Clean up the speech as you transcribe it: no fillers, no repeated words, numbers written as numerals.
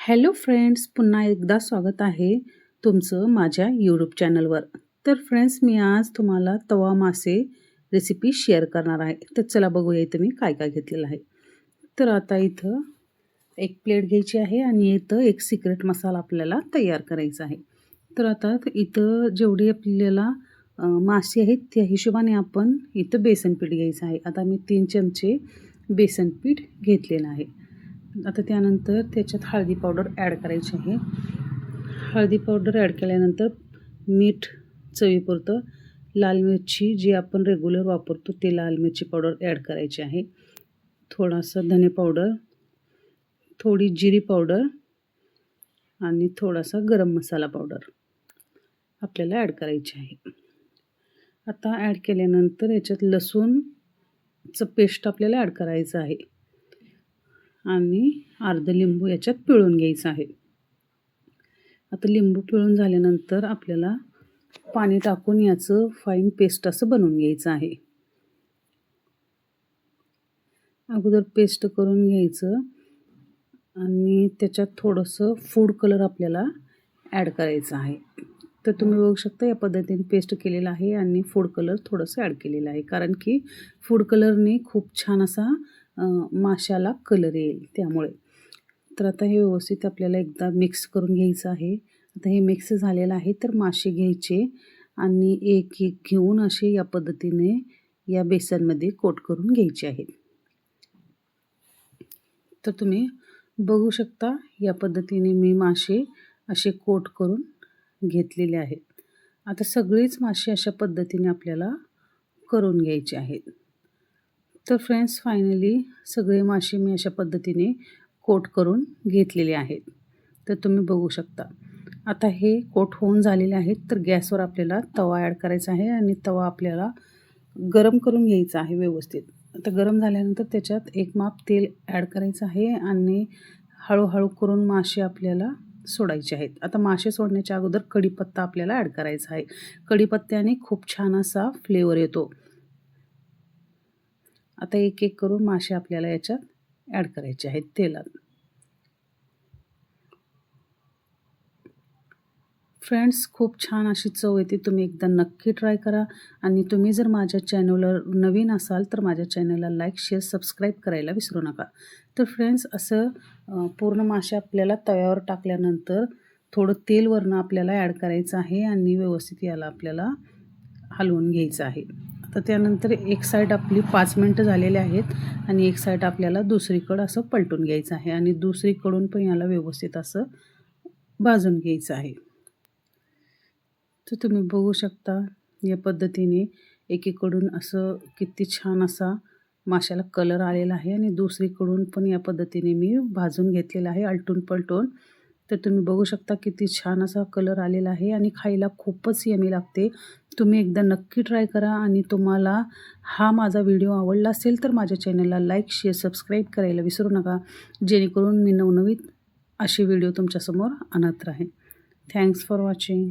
Hello friends, पुन्हा एकदा स्वागत आहे तुमचं माझ्या यूट्यूब चॅनलवर. तर फ्रेंड्स, मी आज तुम्हाला तवा मासे रेसिपी शेअर करणार आहे. तर चला बघूया इथं मी काय काय घेतलेलं आहे. तर आता इथं एक प्लेट घ्यायची आहे आणि इथं एक सिक्रेट मसाला आपल्याला तयार करायचा आहे. तर आता इथं जेवढी आपल्याला मासे आहेत त्या हिशोबाने आपण इथं बेसन पीठ घ्यायचं आहे. आता मी 3 चमचे बेसन पीठ घेतलेलं आहे. आता त्यानंतर त्याच्यात हळदी पावडर ॲड करायची आहे. हळदी पावडर ॲड केल्यानंतर मीठ चवीपुरतं, लाल मिरची जी आपण रेग्युलर वापरतो ते लाल मिरची पावडर ॲड करायची आहे. थोडासा धने पावडर, थोडी जिरी पावडर आणि थोडासा गरम मसाला पावडर आपल्याला ॲड करायची आहे. आता ॲड केल्यानंतर याच्यात लसूणचं पेस्ट आपल्याला ॲड करायचं आहे आणि अर्ध लिंबू याच्यात पिळून घ्यायचं आहे. आता लिंबू पिळून झाल्यानंतर आपल्याला पाणी टाकून याचं फाईन पेस्ट असं बनवून घ्यायचं आहे. अगोदर पेस्ट करून घ्यायचं आणि त्याच्यात थोडंसं फूड कलर आपल्याला ॲड करायचं आहे. तर तुम्ही बघू शकता या पद्धतीने पेस्ट केलेलं आहे आणि फूड कलर थोडंसं ॲड केलेलं आहे, कारण की फूड कलरने खूप छान असा माशाला कलर येईल त्यामुळे. तर आता हे व्यवस्थित आपल्याला एकदा मिक्स करून घ्यायचं आहे. आता हे मिक्स झालेलं आहे, तर मासे घ्यायचे आणि एक एक घेऊन असे या पद्धतीने या बेसनमध्ये कोट करून घ्यायचे आहेत. तर तुम्ही बघू शकता या पद्धतीने मी मासे असे कोट करून घेतलेले आहेत. आता सगळेच मासे अशा पद्धतीने आपल्याला करून घ्यायचे आहेत. तर फ्रेंड्स, फायनली सगळे मासे मी अशा पद्धतीने कोट करून घेतलेले आहेत. तर तुम्ही बघू शकता. आता हे कोट होऊन झालेले आहेत, तर गॅसवर आपल्याला तवा ॲड करायचा आहे आणि तवा आपल्याला गरम करून घ्यायचा आहे व्यवस्थित. आता गरम झाल्यानंतर त्याच्यात एक माप तेल ॲड करायचं आहे आणि हळूहळू करून मासे आपल्याला सोडायचे आहेत. आता मासे सोडण्याच्या अगोदर कढीपत्ता आपल्याला ॲड करायचा आहे. कढीपत्त्याने खूप छान असा फ्लेवर येतो. आता एक एक करून मासे आपल्याला याच्यात ॲड करायचे आहेत तेलात. फ्रेंड्स, खूप छान अशी चव येते. तुम्ही एकदा नक्की ट्राय करा आणि तुम्ही जर माझ्या चॅनलवर नवीन असाल तर माझ्या चॅनलला लाईक, शेअर, सबस्क्राईब करायला विसरू नका. तर फ्रेंड्स, असं पूर्ण मासे आपल्याला तव्यावर टाकल्यानंतर थोडं तेल वरनं आपल्याला ॲड करायचं आहे आणि व्यवस्थित याला आपल्याला हलवून घ्यायचं आहे. आता त्यानंतर एक साईड आपली 5 मिनटं झालेले आहेत आणि एक साईड आपल्याला दुसरीकडं असं पलटून घ्यायचं आहे आणि दुसरीकडून पण याला व्यवस्थित असं भाजून घ्यायचं आहे. तर तुम्ही बघू शकता या पद्धतीने एकीकडून असं किती छान असा माशाला कलर आलेला आहे आणि दुसरीकडून पण या पद्धतीने मी भाजून घेतलेला आहे आलटून पलटून. तर तुम्ही बघू शकता किती छान असा कलर आलेला आहे आणि खायला खूपच यमी लागते. तुम्ही एकदा नक्की ट्राय करा आणि तुम्हाला हा माझा व्हिडिओ आवडला असेल तर माझ्या चॅनलला लाईक, शेअर, सबस्क्राईब करायला विसरू नका, जेणेकरून मी नवनवीन असे व्हिडिओ तुमच्यासमोर आणत राहीन. Thanks for watching.